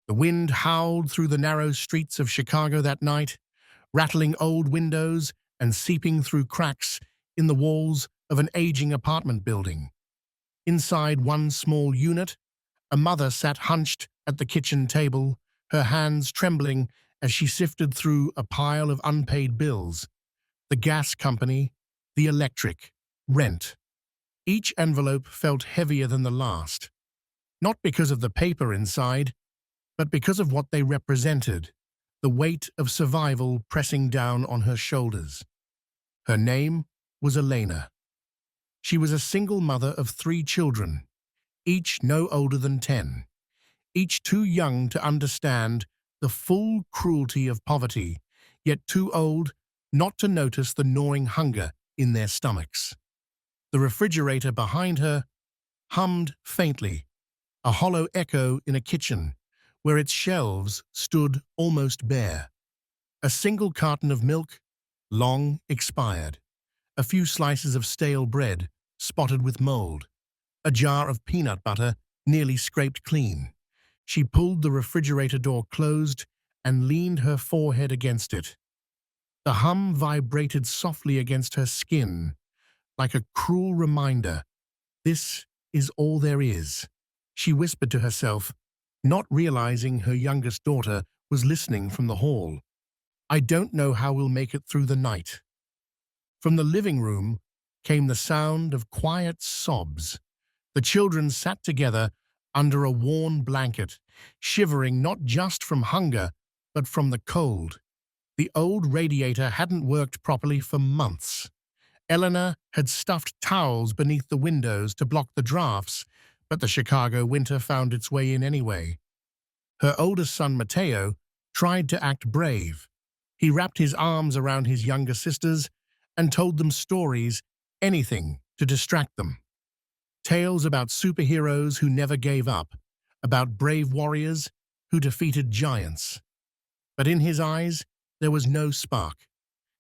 The wind howled through the narrow streets of Chicago that night, rattling old windows and seeping through cracks in the walls of an aging apartment building. Inside one small unit, a mother sat hunched at the kitchen table, her hands trembling as she sifted through a pile of unpaid bills. The gas company, the electric, rent. Each envelope felt heavier than the last, not because of the paper inside, but because of what they represented, the weight of survival pressing down on her shoulders. Her name was Elena. She was a single mother of 3 children, each no older than 10, each too young to understand the full cruelty of poverty, yet too old not to notice the gnawing hunger in their stomachs. The refrigerator behind her hummed faintly, a hollow echo in a kitchen where its shelves stood almost bare. A single carton of milk, long expired, a few slices of stale bread spotted with mold, a jar of peanut butter nearly scraped clean. She pulled the refrigerator door closed and leaned her forehead against it. The hum vibrated softly against her skin, like a cruel reminder. This is all there is, she whispered to herself, not realizing her youngest daughter was listening from the hall. I don't know how we'll make it through the night. From the living room came the sound of quiet sobs. The children sat together under a worn blanket, shivering not just from hunger, but from the cold. The old radiator hadn't worked properly for months. Eleanor had stuffed towels beneath the windows to block the drafts, but the Chicago winter found its way in anyway. Her oldest son, Mateo, tried to act brave. He wrapped his arms around his younger sisters and told them stories, anything to distract them. Tales about superheroes who never gave up, about brave warriors who defeated giants. But in his eyes, there was no spark.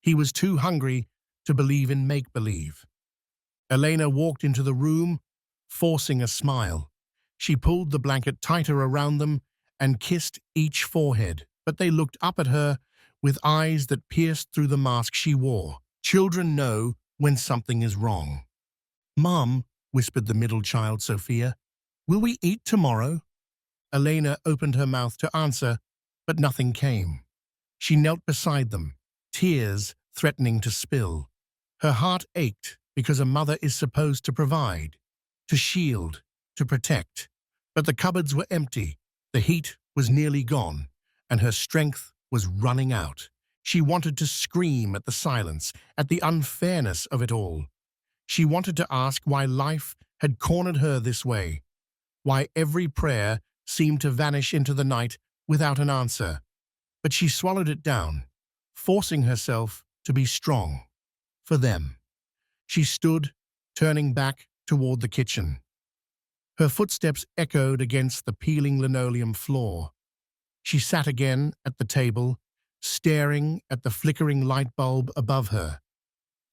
He was too hungry to believe in make-believe. Elena walked into the room, forcing a smile. She pulled the blanket tighter around them and kissed each forehead, but they looked up at her with eyes that pierced through the mask she wore. Children know when something is wrong. Mom, whispered the middle child, Sophia, will we eat tomorrow? Elena opened her mouth to answer, but nothing came. She knelt beside them, tears threatening to spill. Her heart ached because a mother is supposed to provide, to shield, to protect. But the cupboards were empty, the heat was nearly gone, and her strength was running out. She wanted to scream at the silence, at the unfairness of it all. She wanted to ask why life had cornered her this way, why every prayer seemed to vanish into the night without an answer. But she swallowed it down, forcing herself to be strong. For them. She stood, turning back toward the kitchen. Her footsteps echoed against the peeling linoleum floor. She sat again at the table, staring at the flickering light bulb above her.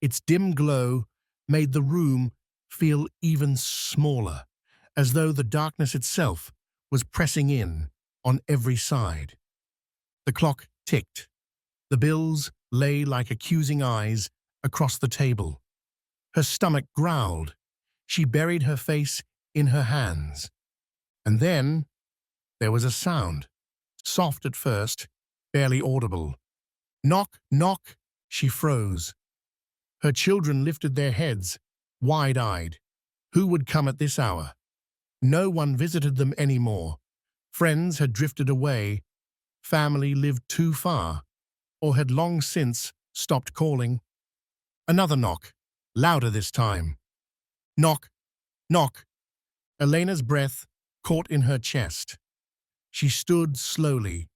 Its dim glow made the room feel even smaller, as though the darkness itself was pressing in on every side. The clock ticked. The bills lay like accusing eyes across the table. Her stomach growled. She buried her face in her hands. And then there was a sound, soft at first, barely audible. Knock, knock, she froze. Her children lifted their heads, wide-eyed. Who would come at this hour? No one visited them anymore. Friends had drifted away. Family lived too far, or had long since stopped calling. Another knock, louder this time. Knock, knock. Elena's breath caught in her chest. She stood slowly,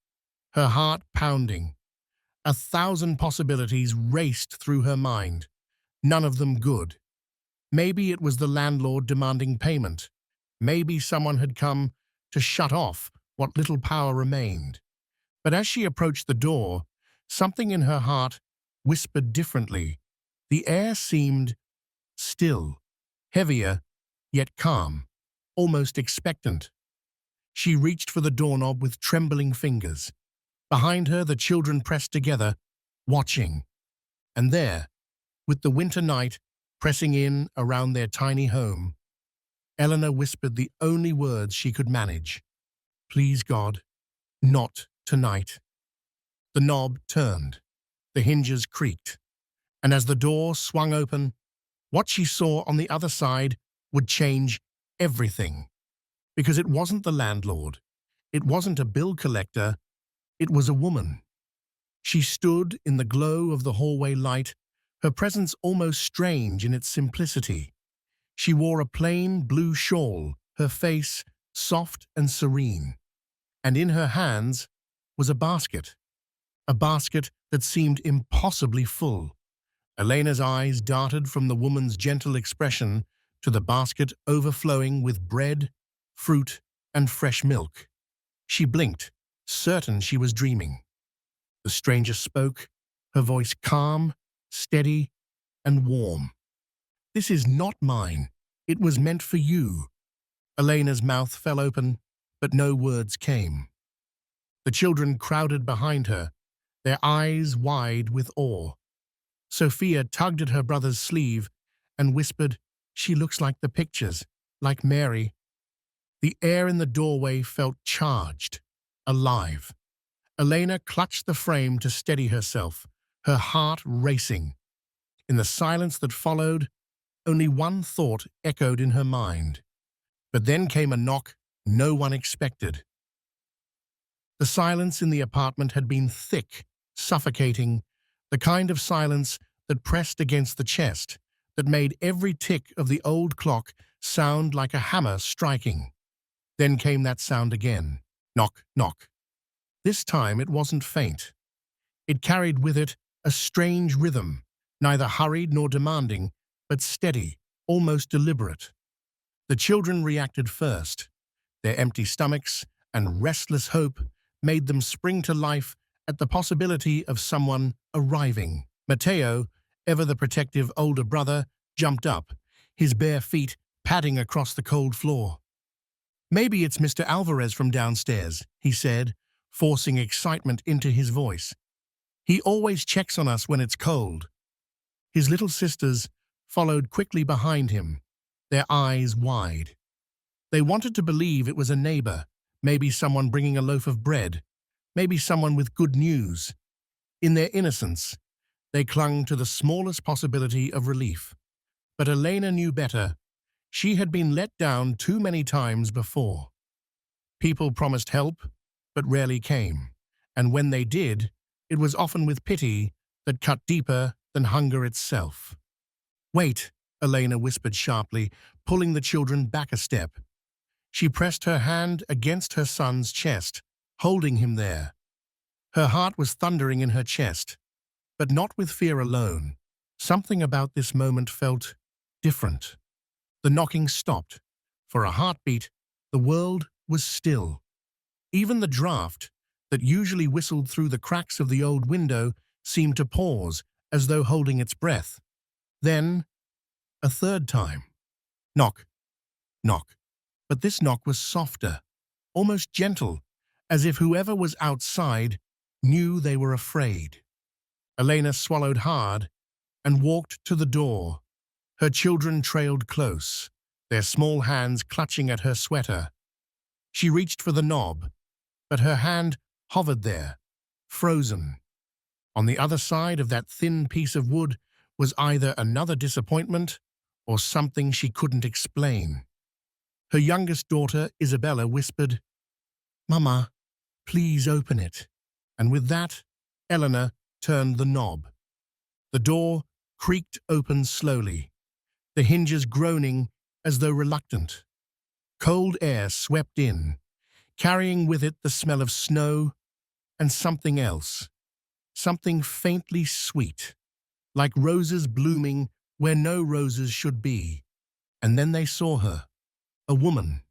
her heart pounding. 1,000 possibilities raced through her mind, none of them good. Maybe it was the landlord demanding payment. Maybe someone had come to shut off what little power remained. But as she approached the door, something in her heart whispered differently. The air seemed still, heavier, yet calm, almost expectant. She reached for the doorknob with trembling fingers. Behind her, the children pressed together, watching. And there, with the winter night pressing in around their tiny home, Eleanor whispered the only words she could manage. "Please, God, not tonight." The knob turned. The hinges creaked. And as the door swung open, what she saw on the other side would change everything. Because it wasn't the landlord. It wasn't a bill collector. It was a woman. She stood in the glow of the hallway light, her presence almost strange in its simplicity. She wore a plain blue shawl, her face soft and serene. And in her hands was a basket that seemed impossibly full. Elena's eyes darted from the woman's gentle expression to the basket overflowing with bread, fruit, and fresh milk. She blinked, certain she was dreaming. The stranger spoke, her voice calm, steady, and warm. "This is not mine. It was meant for you." Elena's mouth fell open, but no words came. The children crowded behind her, their eyes wide with awe. Sophia tugged at her brother's sleeve and whispered, "She looks like the pictures, like Mary." The air in the doorway felt charged, alive. Elena clutched the frame to steady herself, her heart racing. In the silence that followed, only one thought echoed in her mind. But then came a knock no one expected. The silence in the apartment had been thick, suffocating, the kind of silence that pressed against the chest, that made every tick of the old clock sound like a hammer striking. Then came that sound again. Knock, knock. This time it wasn't faint. It carried with it a strange rhythm, neither hurried nor demanding, but steady, almost deliberate. The children reacted first. Their empty stomachs and restless hope made them spring to life at the possibility of someone arriving. Mateo, ever the protective older brother, jumped up, his bare feet padding across the cold floor. "Maybe it's Mr. Alvarez from downstairs," he said, forcing excitement into his voice. "He always checks on us when it's cold." His little sisters followed quickly behind him, their eyes wide. They wanted to believe it was a neighbor, maybe someone bringing a loaf of bread, maybe someone with good news. In their innocence, they clung to the smallest possibility of relief. But Elena knew better. She had been let down too many times before. People promised help, but rarely came, and when they did, it was often with pity that cut deeper than hunger itself. "Wait," Elena whispered sharply, pulling the children back a step. She pressed her hand against her son's chest, holding him there. Her heart was thundering in her chest, but not with fear alone. Something about this moment felt different. The knocking stopped. For a heartbeat, the world was still. Even the draft, that usually whistled through the cracks of the old window, seemed to pause, as though holding its breath. Then, a third time. Knock, knock. But this knock was softer, almost gentle, as if whoever was outside knew they were afraid. Elena swallowed hard and walked to the door. Her children trailed close, their small hands clutching at her sweater. She reached for the knob, but her hand hovered there, frozen. On the other side of that thin piece of wood was either another disappointment or something she couldn't explain. Her youngest daughter, Isabella, whispered, "Mama, please open it." And with that, Eleanor turned the knob. The door creaked open slowly, the hinges groaning as though reluctant. Cold air swept in, carrying with it the smell of snow and something else, something faintly sweet, like roses blooming where no roses should be. And then they saw her, a woman.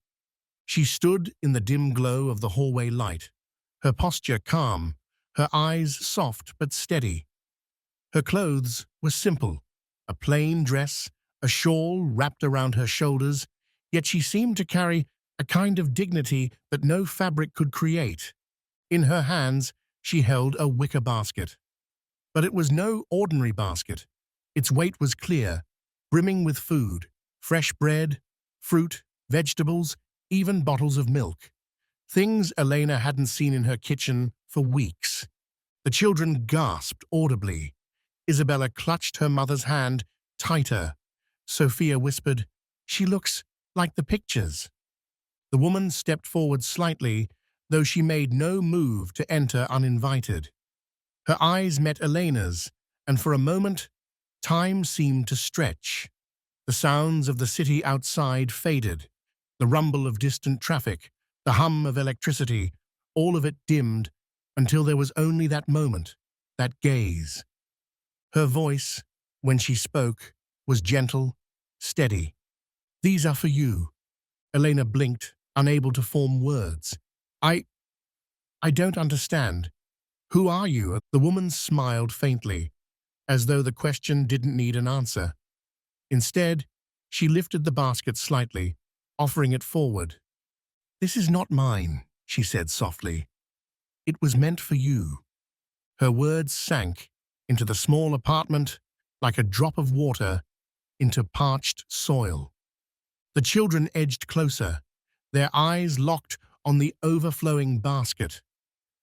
She stood in the dim glow of the hallway light, her posture calm, her eyes soft but steady. Her clothes were simple, a plain dress, a shawl wrapped around her shoulders, yet she seemed to carry a kind of dignity that no fabric could create. In her hands, she held a wicker basket. But it was no ordinary basket. Its weight was clear, brimming with food, fresh bread, fruit, vegetables, even bottles of milk. Things Elena hadn't seen in her kitchen for weeks. The children gasped audibly. Isabella clutched her mother's hand tighter. Sophia whispered, "She looks like the pictures." The woman stepped forward slightly, though she made no move to enter uninvited. Her eyes met Elena's, and for a moment, time seemed to stretch. The sounds of the city outside faded, the rumble of distant traffic, the hum of electricity, all of it dimmed until there was only that moment, that gaze. Her voice, when she spoke, was gentle, steady. "These are for you." Elena blinked, unable to form words. I don't understand. Who are you?" The woman smiled faintly, as though the question didn't need an answer. Instead, she lifted the basket slightly, offering it forward. "This is not mine," she said softly. "It was meant for you." Her words sank into the small apartment like a drop of water into parched soil. The children edged closer, their eyes locked on the overflowing basket.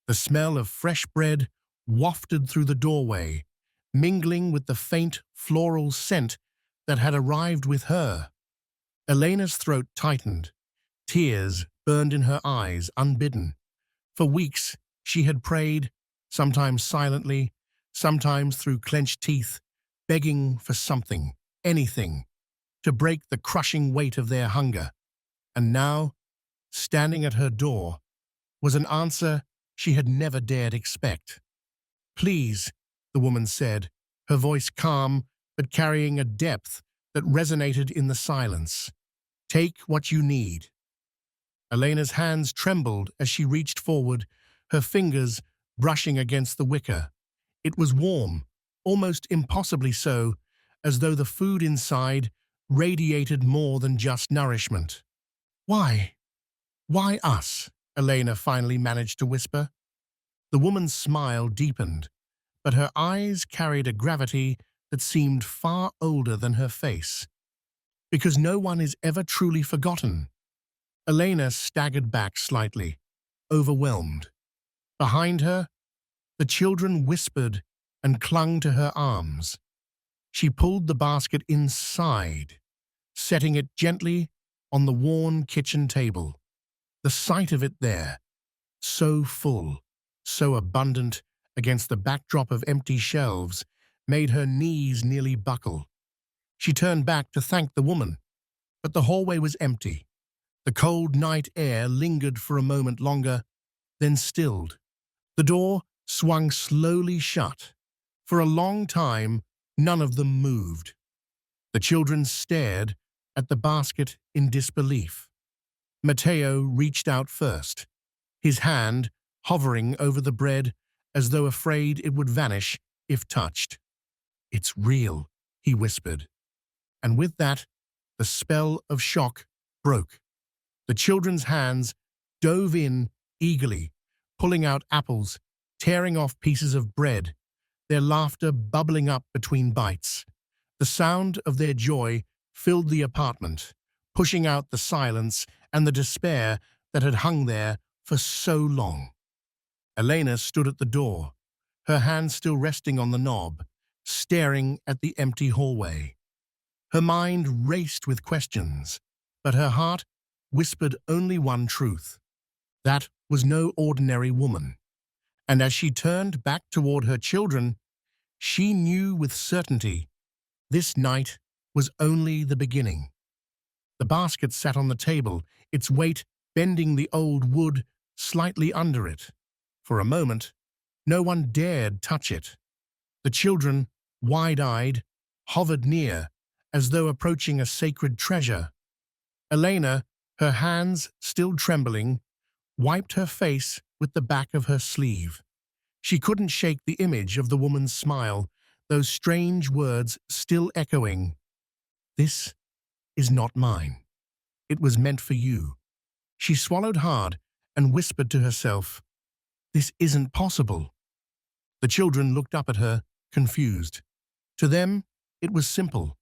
The smell of fresh bread wafted through the doorway, mingling with the faint floral scent that had arrived with her. Elena's throat tightened. Tears burned in her eyes, unbidden. For weeks, she had prayed, sometimes silently, sometimes through clenched teeth, begging for something, anything, to break the crushing weight of their hunger. And now, standing at her door, was an answer she had never dared expect. "Please," the woman said, her voice calm but carrying a depth that resonated in the silence. "Take what you need." Elena's hands trembled as she reached forward, her fingers brushing against the wicker. It was warm, almost impossibly so, as though the food inside radiated more than just nourishment. "Why? Why us?" Elena finally managed to whisper. The woman's smile deepened, but her eyes carried a gravity that seemed far older than her face. "Because no one is ever truly forgotten." Elena staggered back slightly, overwhelmed. Behind her, the children whispered and clung to her arms. She pulled the basket inside, setting it gently on the worn kitchen table. The sight of it there, so full, so abundant against the backdrop of empty shelves, made her knees nearly buckle. She turned back to thank the woman, but the hallway was empty. The cold night air lingered for a moment longer, then stilled. The door swung slowly shut. For a long time, none of them moved. The children stared at the basket in disbelief. Matteo reached out first, his hand hovering over the bread as though afraid it would vanish if touched. "It's real," he whispered. And with that, the spell of shock broke. The children's hands dove in eagerly, pulling out apples, tearing off pieces of bread, their laughter bubbling up between bites. The sound of their joy filled the apartment, pushing out the silence and the despair that had hung there for so long. Elena stood at the door, her hand still resting on the knob, staring at the empty hallway. Her mind raced with questions, but her heart whispered only one truth. That was no ordinary woman. And as she turned back toward her children, she knew with certainty this night was only the beginning. The basket sat on the table, its weight bending the old wood slightly under it. For a moment, no one dared touch it. The children, wide-eyed, hovered near, as though approaching a sacred treasure. Elena, her hands still trembling, wiped her face with the back of her sleeve. She couldn't shake the image of the woman's smile, those strange words still echoing. "This is not mine. It was meant for you." She swallowed hard and whispered to herself, "This isn't possible." The children looked up at her, confused. To them, it was simple.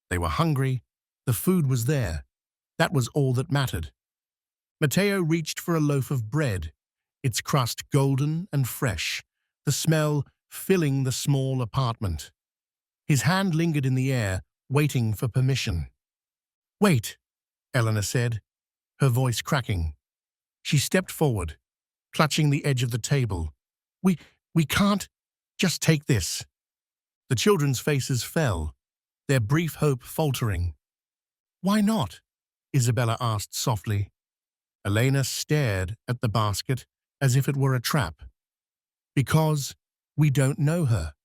They were hungry. The food was there. That was all that mattered. Matteo reached for a loaf of bread, its crust golden and fresh, the smell filling the small apartment. His hand lingered in the air, waiting for permission. "Wait," Eleanor said, her voice cracking. She stepped forward, clutching the edge of the table. We can't just take this." The children's faces fell, their brief hope faltering. "Why not?" Isabella asked softly. Elena stared at the basket as if it were a trap. "Because we don't know her.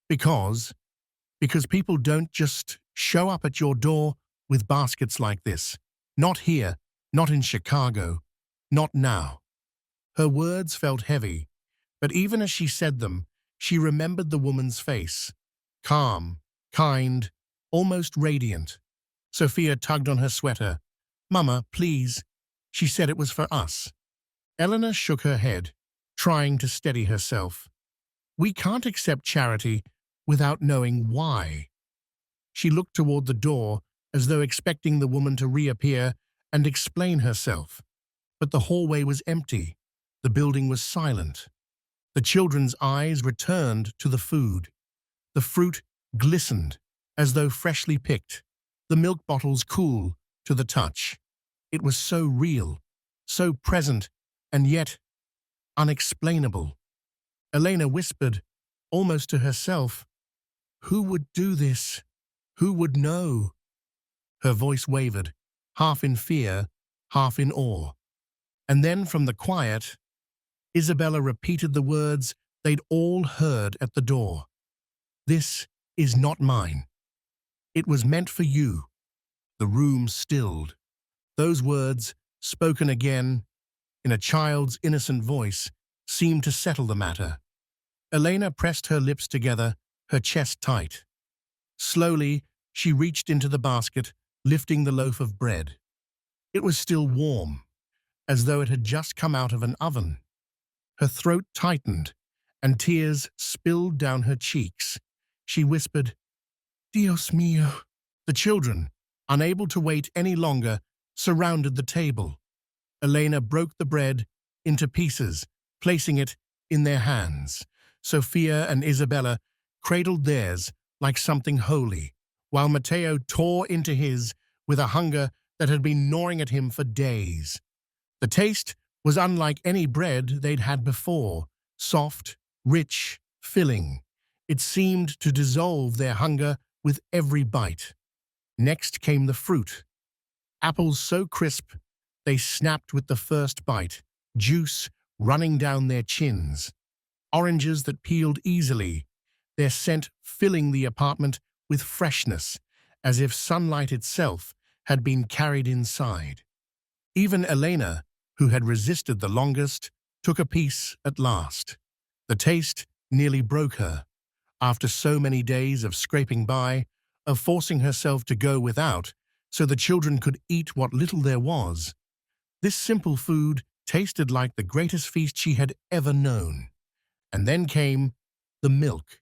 Because people don't just show up at your door with baskets like this. Not here, not in Chicago, not now." Her words felt heavy, but even as she said them, she remembered the woman's face. Calm, kind, almost radiant. Sophia tugged on her sweater. "Mama, please." She said it was for us. Eleanor shook her head, trying to steady herself. "We can't accept charity without knowing why." She looked toward the door as though expecting the woman to reappear and explain herself. But the hallway was empty. The building was silent. The children's eyes returned to the food. The fruit glistened as though freshly picked, the milk bottles cool to the touch. It was so real, so present, and yet unexplainable. Elena whispered, almost to herself, "Who would do this? Who would know?" Her voice wavered, half in fear, half in awe. And then from the quiet, Isabella repeated the words they'd all heard at the door. "This is not mine. It was meant for you." The room stilled. Those words, spoken again, in a child's innocent voice, seemed to settle the matter. Elena pressed her lips together, her chest tight. Slowly, she reached into the basket, lifting the loaf of bread. It was still warm, as though it had just come out of an oven. Her throat tightened, and tears spilled down her cheeks. She whispered, "Dios mío." The children, unable to wait any longer, surrounded the table. Elena broke the bread into pieces, placing it in their hands. Sophia and Isabella cradled theirs like something holy, while Matteo tore into his with a hunger that had been gnawing at him for days. The taste was unlike any bread they'd had before, soft, rich, filling. It seemed to dissolve their hunger with every bite. Next came the fruit. Apples so crisp they snapped with the first bite, juice running down their chins. Oranges that peeled easily, their scent filling the apartment with freshness, as if sunlight itself had been carried inside. Even Elena, who had resisted the longest, took a piece at last. The taste nearly broke her. After so many days of scraping by, of forcing herself to go without, so the children could eat what little there was, this simple food tasted like the greatest feast she had ever known. And then came the milk.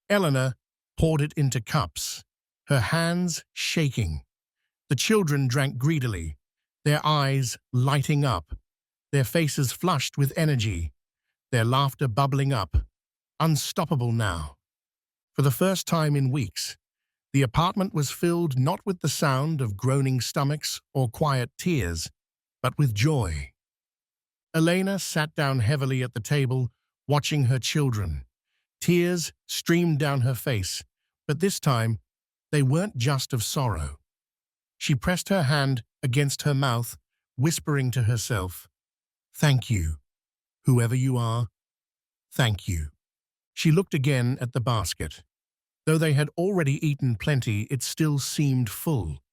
Eleanor poured it into cups, her hands shaking. The children drank greedily, their eyes lighting up, their faces flushed with energy, their laughter bubbling up, unstoppable now. For the first time in weeks, the apartment was filled not with the sound of groaning stomachs or quiet tears, but with joy. Elena sat down heavily at the table, watching her children. Tears streamed down her face, but this time they weren't just of sorrow. She pressed her hand against her mouth, whispering to herself, "Thank you, whoever you are, thank you." She looked again at the basket. Though they had already eaten plenty, it still seemed full.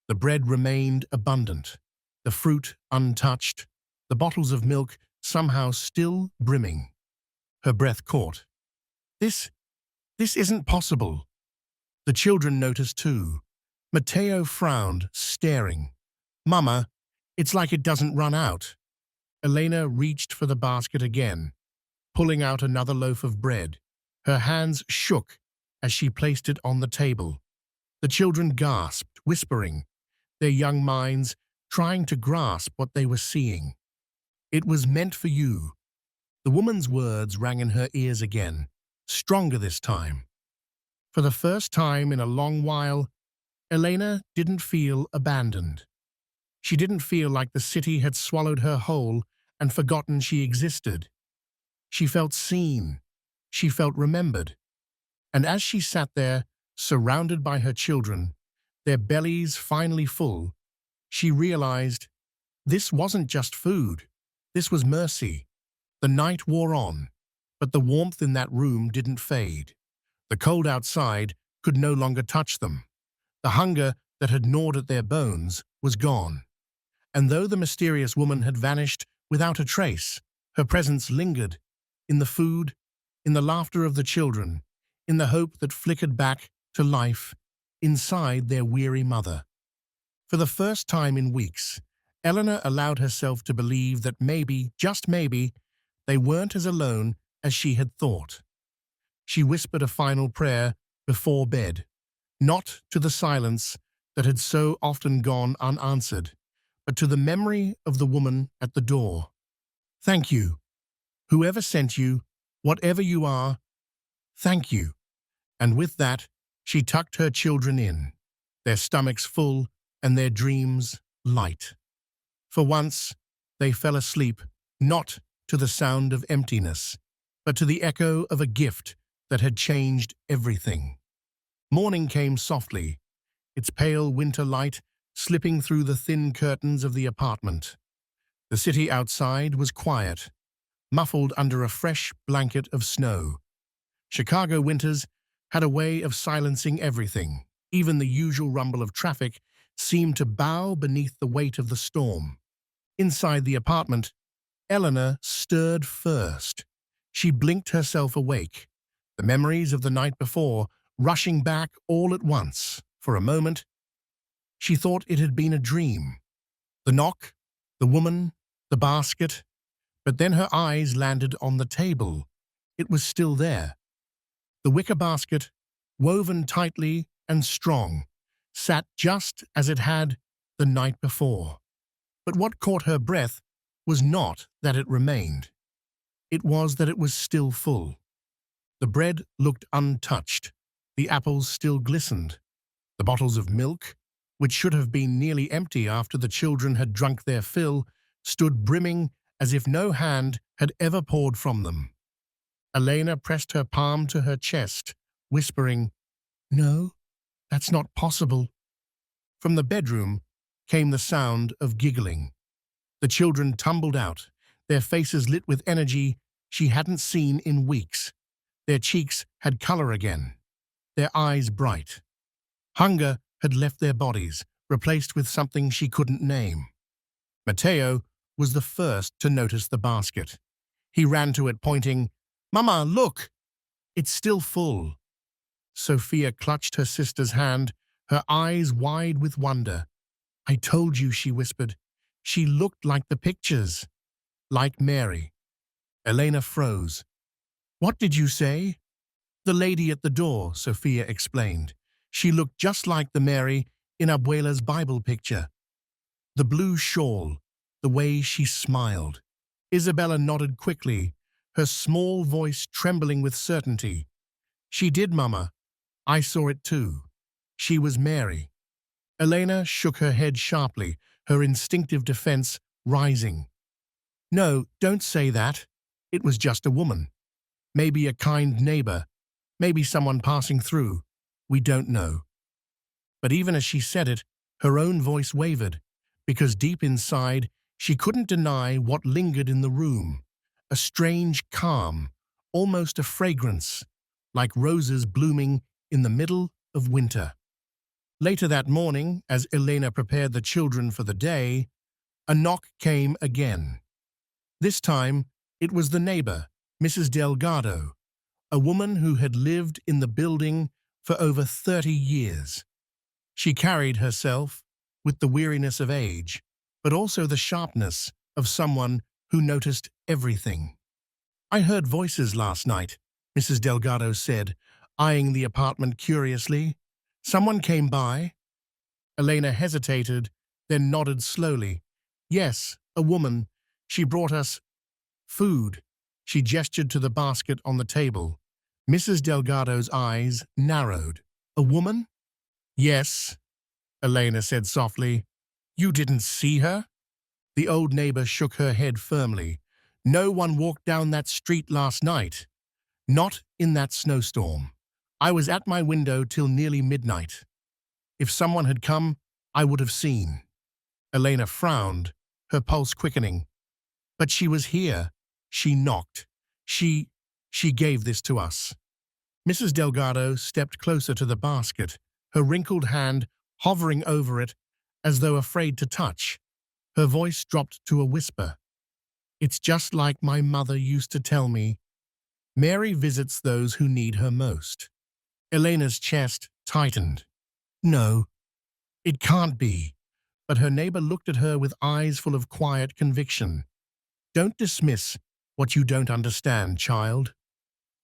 The bread remained abundant, the fruit untouched, the bottles of milk somehow still brimming. Her breath caught. This isn't possible." The children noticed too. Matteo frowned, staring. "Mama, It's like it doesn't run out. Elena reached for the basket again, pulling out another loaf of bread. Her hands shook as she placed it on the table. The children gasped, whispering, their young minds trying to grasp what they were seeing. It was meant for you. The woman's words rang in her ears again, stronger this time. For the first time in a long while, Elena didn't feel abandoned. She didn't feel like the city had swallowed her whole and forgotten she existed. She felt seen. She felt remembered. And as she sat there, surrounded by her children, their bellies finally full, she realized this wasn't just food. This was mercy. The night wore on, but the warmth in that room didn't fade. The cold outside could no longer touch them. The hunger that had gnawed at their bones was gone. And though the mysterious woman had vanished without a trace, her presence lingered in the food, in the laughter of the children, in the hope that flickered back to life inside their weary mother. For the first time in weeks, Eleanor allowed herself to believe that maybe, just maybe, they weren't as alone as she had thought. She whispered a final prayer before bed, not to the silence that had so often gone unanswered, but to the memory of the woman at the door. Thank you. Whoever sent you, whatever you are, thank you. And with that, she tucked her children in, their stomachs full and their dreams light. For once, they fell asleep, not to the sound of emptiness, but to the echo of a gift that had changed everything. Morning came softly, its pale winter light slipping through the thin curtains of the apartment. The city outside was quiet, muffled under a fresh blanket of snow. Chicago winters had a way of silencing everything. Even the usual rumble of traffic seemed to bow beneath the weight of the storm. Inside the apartment, Eleanor stirred first. She blinked herself awake, the memories of the night before rushing back all at once. For a moment, she thought it had been a dream. The knock, the woman, the basket. But then her eyes landed on the table. It was still there. The wicker basket, woven tightly and strong, sat just as it had the night before. But what caught her breath was not that it remained. It was that it was still full. The bread looked untouched. The apples still glistened. The bottles of milk, which should have been nearly empty after the children had drunk their fill, stood brimming as if no hand had ever poured from them. Elena pressed her palm to her chest, whispering, "No, that's not possible." From the bedroom came the sound of giggling. The children tumbled out, their faces lit with energy she hadn't seen in weeks. Their cheeks had color again, their eyes bright. Hunger had left their bodies, replaced with something she couldn't name. Matteo was the first to notice the basket. He ran to it, pointing, "Mama, look! It's still full." Sophia clutched her sister's hand, her eyes wide with wonder. "I told you," she whispered. "She looked like the pictures." Like Mary. Elena froze. "What did you say?" "The lady at the door," Sophia explained. "She looked just like the Mary in Abuela's Bible picture. The blue shawl, the way she smiled." Isabella nodded quickly, her small voice trembling with certainty. "She did, Mama. I saw it too. She was Mary." Elena shook her head sharply, her instinctive defense rising. "No, don't say that. It was just a woman. Maybe a kind neighbor. Maybe someone passing through. We don't know." But even as she said it, her own voice wavered, because deep inside, she couldn't deny what lingered in the room. A strange calm, almost a fragrance, like roses blooming in the middle of winter. Later that morning, as Elena prepared the children for the day, a knock came again. This time, it was the neighbor, Mrs. Delgado, a woman who had lived in the building for over 30 years. She carried herself with the weariness of age, but also the sharpness of someone who noticed everything. "I heard voices last night," Mrs. Delgado said, eyeing the apartment curiously. "Someone came by?" Elena hesitated, then nodded slowly. "Yes, a woman. She brought us food." She gestured to the basket on the table. Mrs. Delgado's eyes narrowed. "A woman?" "Yes," Elena said softly. "You didn't see her?" The old neighbor shook her head firmly. "No one walked down that street last night. Not in that snowstorm. I was at my window till nearly midnight. If someone had come, I would have seen." Elena frowned, her pulse quickening. "But she was here. She knocked. She gave this to us." Mrs. Delgado stepped closer to the basket, her wrinkled hand hovering over it as though afraid to touch. Her voice dropped to a whisper. "It's just like my mother used to tell me. Mary visits those who need her most." Elena's chest tightened. "No, it can't be." But her neighbor looked at her with eyes full of quiet conviction. "Don't dismiss what you don't understand, child.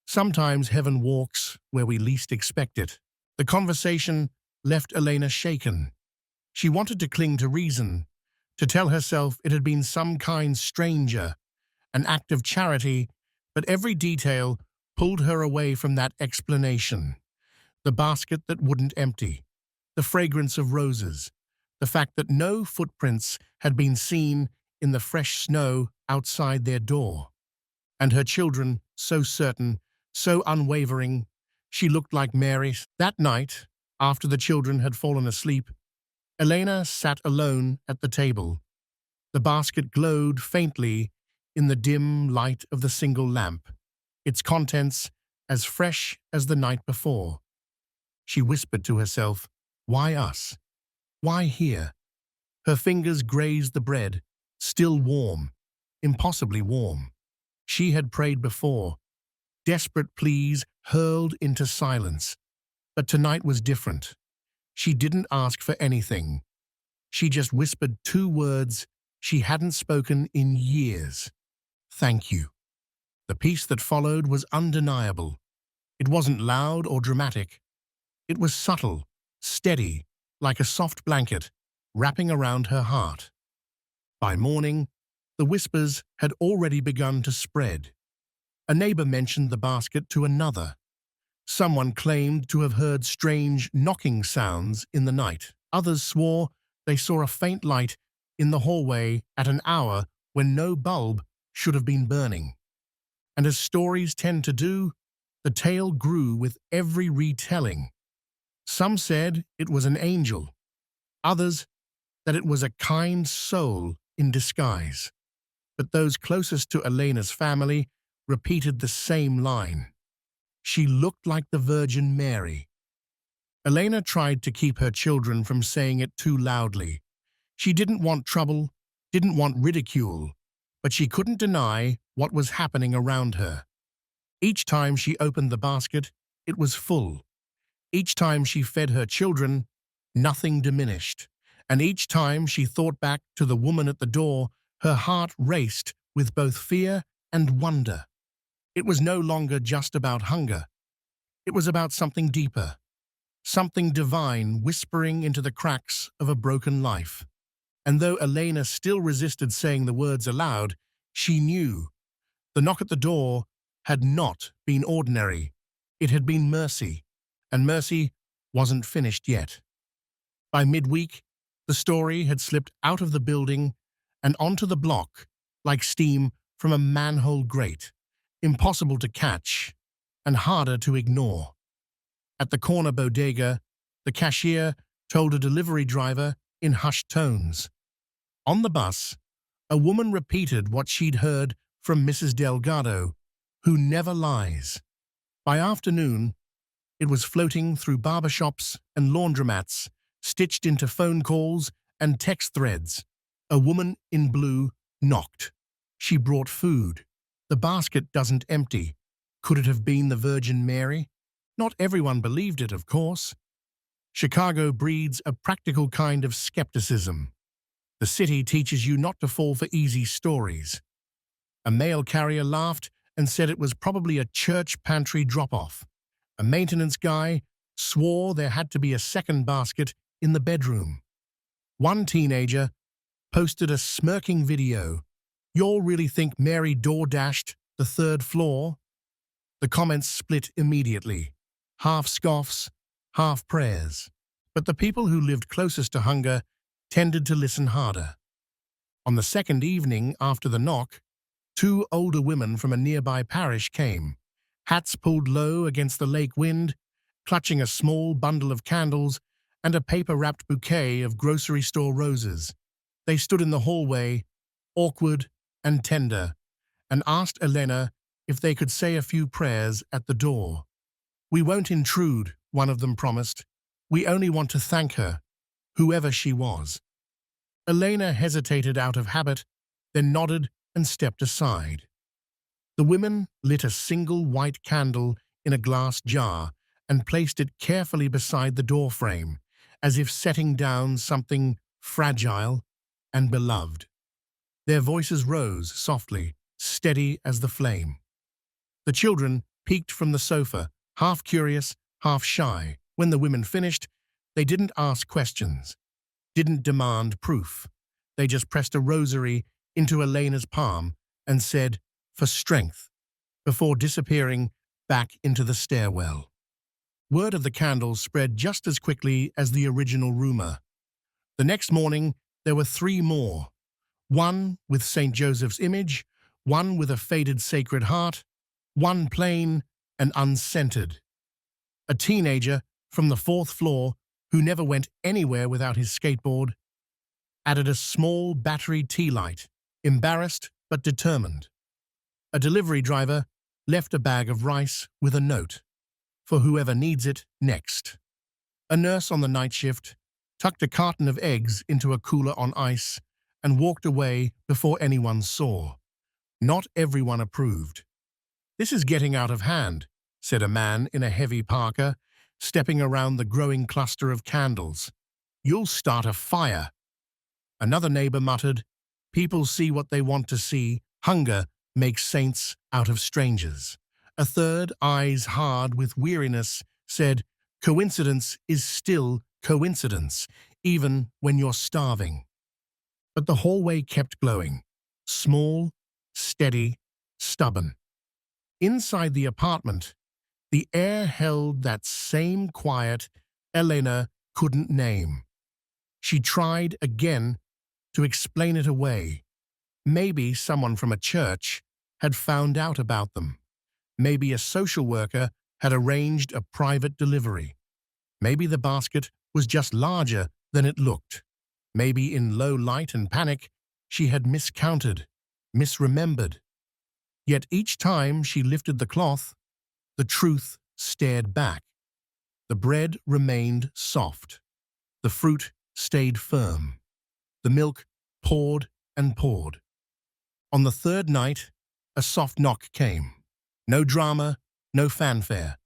Sometimes heaven walks where we least expect it." The conversation left Elena shaken. She wanted to cling to reason, to tell herself it had been some kind stranger, an act of charity, but every detail pulled her away from that explanation. The basket that wouldn't empty, the fragrance of roses, the fact that no footprints had been seen in the fresh snow outside their door. And her children, so certain, so unwavering. She looked like Mary. That night, after the children had fallen asleep, Elena sat alone at the table. The basket glowed faintly in the dim light of the single lamp, its contents as fresh as the night before. She whispered to herself, "Why us? Why here?" Her fingers grazed the bread, still warm, impossibly warm. She had prayed before, desperate pleas hurled into silence. But tonight was different. She didn't ask for anything. She just whispered two words she hadn't spoken in years. "Thank you." The peace that followed was undeniable. It wasn't loud or dramatic. It was subtle, steady, like a soft blanket wrapping around her heart. By morning, the whispers had already begun to spread. A neighbor mentioned the basket to another. Someone claimed to have heard strange knocking sounds in the night. Others swore they saw a faint light in the hallway at an hour when no bulb should have been burning. And as stories tend to do, the tale grew with every retelling. Some said it was an angel, others that it was a kind soul in disguise. But those closest to Elena's family repeated the same line. She looked like the Virgin Mary. Elena tried to keep her children from saying it too loudly. She didn't want trouble, didn't want ridicule, but she couldn't deny what was happening around her. Each time she opened the basket, it was full. Each time she fed her children, nothing diminished. And each time she thought back to the woman at the door, her heart raced with both fear and wonder. It was no longer just about hunger. It was about something deeper, something divine whispering into the cracks of a broken life. And though Elena still resisted saying the words aloud, she knew the knock at the door had not been ordinary. It had been mercy, and mercy wasn't finished yet. By midweek, the story had slipped out of the building and onto the block like steam from a manhole grate, impossible to catch and harder to ignore. At the corner bodega, the cashier told a delivery driver in hushed tones. On the bus, a woman repeated what she'd heard from Mrs. Delgado, who never lies. By afternoon, it was floating through barbershops and laundromats, stitched into phone calls and text threads. A woman in blue knocked. She brought food. The basket doesn't empty. Could it have been the Virgin Mary? Not everyone believed it, of course. Chicago breeds a practical kind of skepticism. The city teaches you not to fall for easy stories. A mail carrier laughed and said it was probably a church pantry drop-off. A maintenance guy swore there had to be a second basket in the bedroom. One teenager posted a smirking video. "Y'all really think Mary door-dashed the third floor?" The comments split immediately. Half scoffs, half prayers. But the people who lived closest to hunger tended to listen harder. On the second evening after the knock, two older women from a nearby parish came, hats pulled low against the lake wind, clutching a small bundle of candles and a paper-wrapped bouquet of grocery store roses. They stood in the hallway, awkward and tender, and asked Elena if they could say a few prayers at the door. "We won't intrude," one of them promised. "We only want to thank her, whoever she was." Elena hesitated out of habit, then nodded and stepped aside. The women lit a single white candle in a glass jar and placed it carefully beside the doorframe, as if setting down something fragile and beloved. Their voices rose softly, steady as the flame. The children peeked from the sofa, half curious, half shy. When the women finished, they didn't ask questions, didn't demand proof. They just pressed a rosary into Elena's palm and said, "For strength," before disappearing back into the stairwell. Word of the candles spread just as quickly as the original rumor. The next morning, there were 3 more. One with St. Joseph's image, one with a faded Sacred Heart, one plain and unscented. A teenager from the 4th floor, who never went anywhere without his skateboard, added a small battery tea light, embarrassed but determined. A delivery driver left a bag of rice with a note, "For whoever needs it next." A nurse on the night shift tucked a carton of eggs into a cooler on ice and walked away before anyone saw. Not everyone approved. "This is getting out of hand," said a man in a heavy parka, stepping around the growing cluster of candles. "You'll start a fire." Another neighbor muttered, "People see what they want to see. Hunger makes saints out of strangers." A third, eyes hard with weariness, said, "Coincidence is still coincidence, even when you're starving." But the hallway kept glowing, small, steady, stubborn. Inside the apartment, the air held that same quiet Elena couldn't name. She tried again to explain it away. Maybe someone from a church had found out about them. Maybe a social worker had arranged a private delivery. Maybe the basket was just larger than it looked. Maybe in low light and panic, she had miscounted, misremembered. Yet each time she lifted the cloth, the truth stared back. The bread remained soft. The fruit stayed firm. The milk poured and poured. On the 3rd night, a soft knock came. No drama, no fanfare.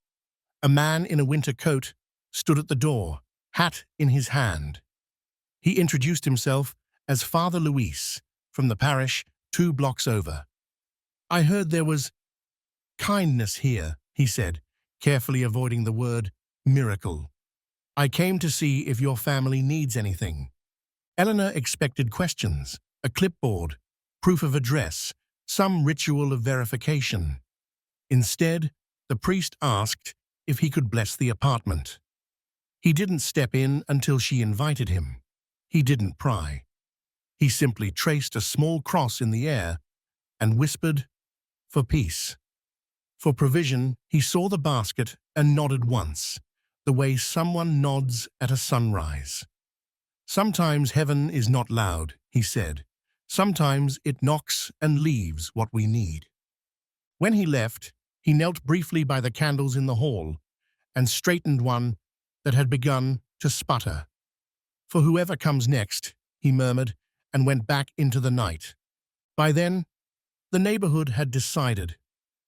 A man in a winter coat stood at the door, hat in his hand. He introduced himself as Father Luis from the parish 2 blocks over. "I heard there was kindness here," he said, carefully avoiding the word miracle. "I came to see if your family needs anything." Eleanor expected questions, a clipboard, proof of address, some ritual of verification. Instead, the priest asked if he could bless the apartment. He didn't step in until she invited him. He didn't pry. He simply traced a small cross in the air and whispered, "For peace." For provision, he saw the basket and nodded once, the way someone nods at a sunrise. "Sometimes heaven is not loud," he said. "Sometimes it knocks and leaves what we need." When he left, he knelt briefly by the candles in the hall and straightened one that had begun to sputter. "For whoever comes next," he murmured, and went back into the night. By then, the neighborhood had decided.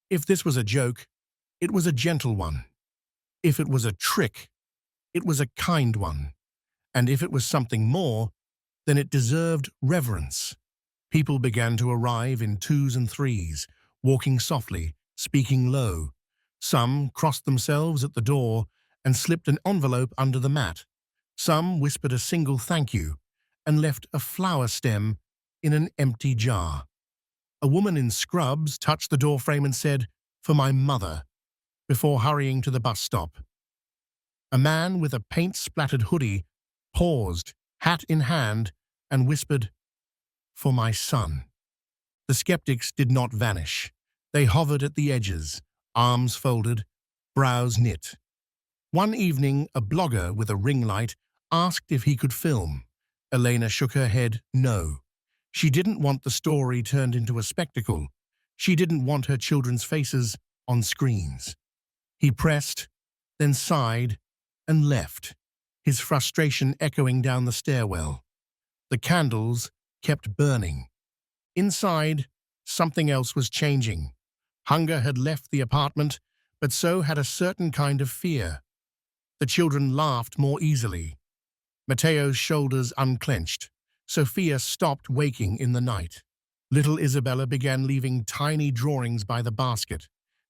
If this was a joke, it was a gentle one. If it was a trick, it was a kind one. And if it was something more, then it deserved reverence. People began to arrive in twos and threes, walking softly, speaking low. Some crossed themselves at the door and slipped an envelope under the mat. Some whispered a single thank you and left a flower stem in an empty jar. A woman in scrubs touched the doorframe and said, "For my mother," before hurrying to the bus stop. A man with a paint-splattered hoodie paused, hat in hand, and whispered, "For my son." The skeptics did not vanish. They hovered at the edges, arms folded, brows knit. One evening, a blogger with a ring light asked if he could film. Elena shook her head no. She didn't want the story turned into a spectacle. She didn't want her children's faces on screens. He pressed, then sighed, and left, his frustration echoing down the stairwell. The candles kept burning. Inside, something else was changing. Hunger had left the apartment, but so had a certain kind of fear. The children laughed more easily. Mateo's shoulders unclenched. Sophia stopped waking in the night. Little Isabella began leaving tiny drawings by the basket,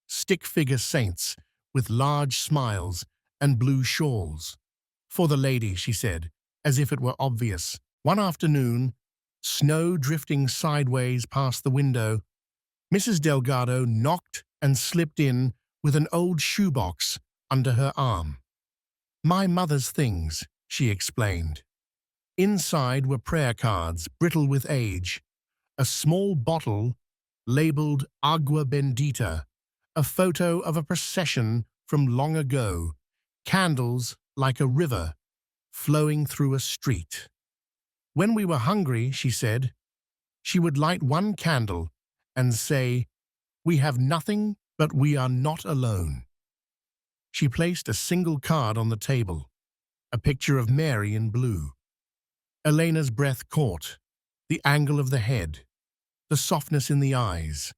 stick-figure saints with large smiles and blue shawls. "For the lady," she said, as if it were obvious. One afternoon, snow drifting sideways past the window, Mrs. Delgado knocked and slipped in with an old shoebox under her arm. "My mother's things," she explained. Inside were prayer cards, brittle with age, a small bottle labeled Agua Bendita, a photo of a procession from long ago, candles like a river flowing through a street. When we were hungry, she said, she would light one candle and say, "We have nothing, but we are not alone." She placed a single card on the table, a picture of Mary in blue. Elena's breath caught, the angle of the head, the softness in the eyes,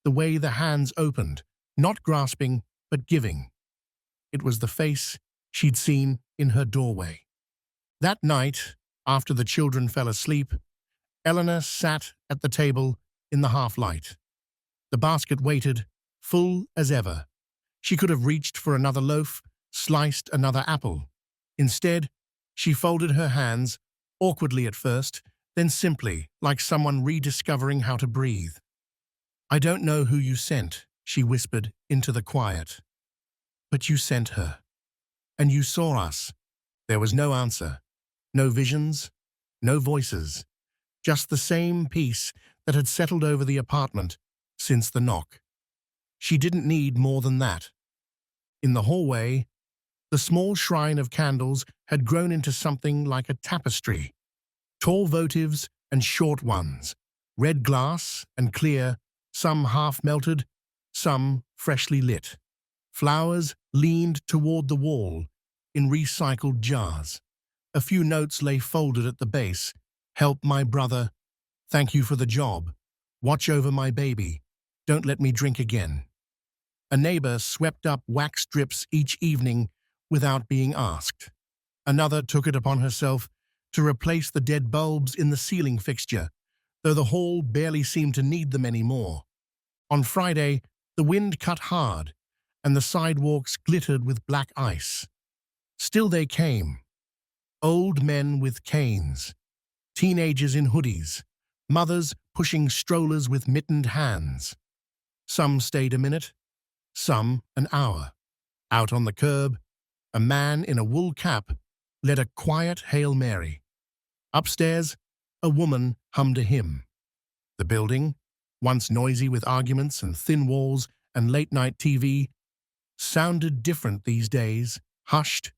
the way the hands opened, not grasping, but giving. It was the face she'd seen in her doorway. That night, after the children fell asleep, Eleanor sat at the table in the half-light. The basket waited, full as ever. She could have reached for another loaf, sliced another apple. Instead, she folded her hands, awkwardly at first, then simply, like someone rediscovering how to breathe. "I don't know who you sent," she whispered into the quiet. "But you sent her. And you saw us." There was no answer, no visions, no voices, just the same peace that had settled over the apartment since the knock. She didn't need more than that. In the hallway, the small shrine of candles had grown into something like a tapestry. Tall votives and short ones, red glass and clear, some half-melted, some freshly lit. Flowers leaned toward the wall in recycled jars. A few notes lay folded at the base. "Help my brother. Thank you for the job. Watch over my baby. Don't let me drink again." A neighbor swept up wax strips each evening without being asked. Another took it upon herself to replace the dead bulbs in the ceiling fixture, though the hall barely seemed to need them anymore. On Friday, the wind cut hard, and the sidewalks glittered with black ice. Still they came. Old men with canes, teenagers in hoodies, mothers pushing strollers with mittened hands. Some stayed a minute, some an hour. Out on the curb, a man in a wool cap led a quiet Hail Mary. Upstairs, a woman hummed a hymn. The building, once noisy with arguments and thin walls and late-night TV, sounded different these days, hushed,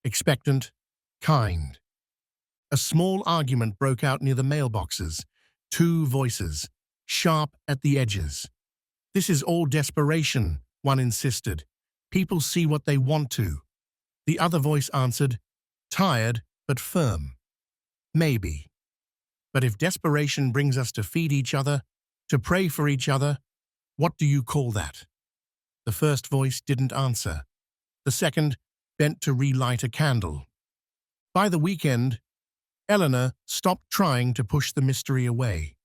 expectant, kind. A small argument broke out near the mailboxes, two voices, sharp at the edges. "This is all desperation," one insisted. "People see what they want to." The other voice answered, tired but firm. "Maybe. But if desperation brings us to feed each other, to pray for each other, what do you call that?" The first voice didn't answer. The second bent to relight a candle. By the weekend, Eleanor stopped trying to push the mystery away.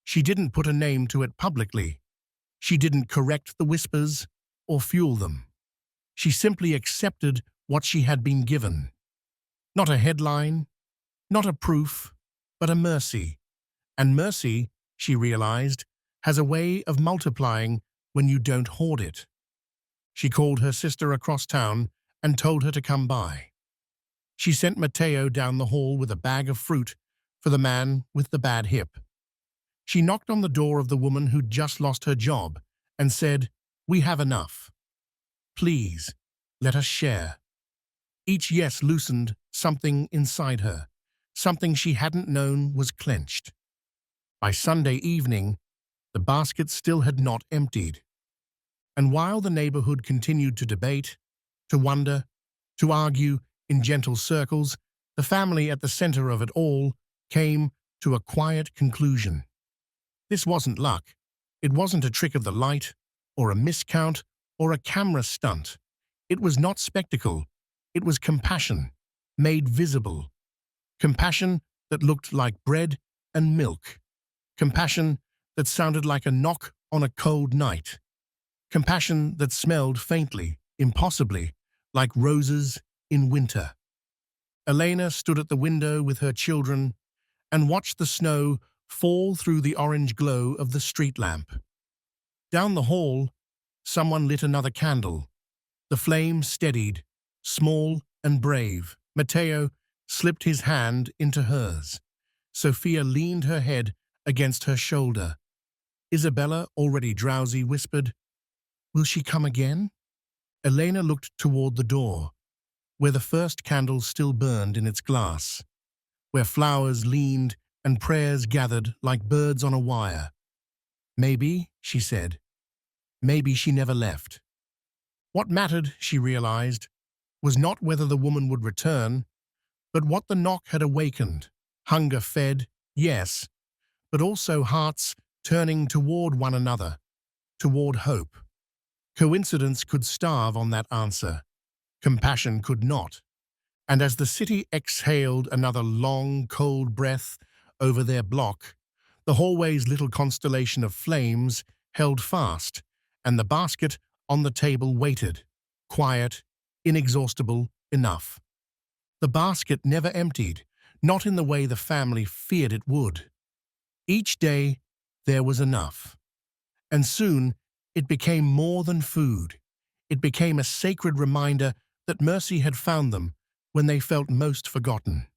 She didn't put a name to it publicly. She didn't correct the whispers or fuel them. She simply accepted what she had been given. Not a headline, not a proof, but a mercy. And mercy, she realized, has a way of multiplying when you don't hoard it. She called her sister across town and told her to come by. She sent Matteo down the hall with a bag of fruit for the man with the bad hip. She knocked on the door of the woman who'd just lost her job and said, "We have enough. Please, let us share." Each yes loosened something inside her, something she hadn't known was clenched. By Sunday evening, the basket still had not emptied. And while the neighborhood continued to debate, to wonder, to argue in gentle circles, the family at the center of it all came to a quiet conclusion. This wasn't luck. It wasn't a trick of the light, or a miscount, or a camera stunt. It was not spectacle. It was compassion, made visible. Compassion that looked like bread and milk. Compassion that sounded like a knock on a cold night. Compassion that smelled faintly, impossibly, like roses in winter. Elena stood at the window with her children and watched the snow fall through the orange glow of the street lamp. Down the hall, someone lit another candle. The flame steadied, small and brave. Matteo slipped his hand into hers. Sophia leaned her head against her shoulder. Isabella, already drowsy, whispered, "Will she come again?" Elena looked toward the door, where the first candle still burned in its glass, where flowers leaned and prayers gathered like birds on a wire. "Maybe," she said, "maybe she never left." What mattered, she realized, was not whether the woman would return, but what the knock had awakened. Hunger fed, yes, but also hearts turning toward one another, toward hope. Coincidence could starve on that answer. Compassion could not. And as the city exhaled another long, cold breath over their block, the hallway's little constellation of flames held fast, and the basket on the table waited, quiet, inexhaustible enough. The basket never emptied, not in the way the family feared it would. Each day, there was enough. And soon, it became more than food. It became a sacred reminder that mercy had found them when they felt most forgotten.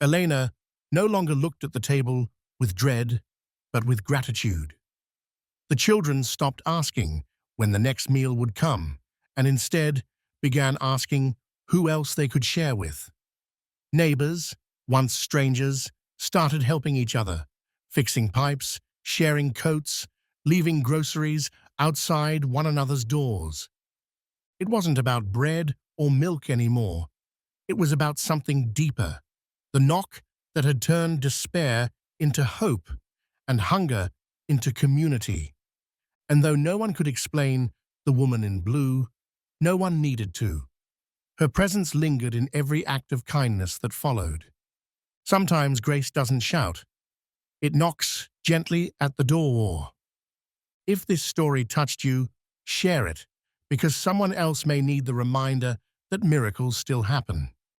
Elena no longer looked at the table with dread, but with gratitude. The children stopped asking when the next meal would come, and instead began asking who else they could share with. Neighbors, once strangers, started helping each other, fixing pipes, sharing coats, leaving groceries outside one another's doors. It wasn't about bread or milk anymore. It was about something deeper, the knock that had turned despair into hope and hunger into community. And though no one could explain the woman in blue, no one needed to. Her presence lingered in every act of kindness that followed. Sometimes grace doesn't shout. It knocks gently at the door. If this story touched you, share it, because someone else may need the reminder that miracles still happen.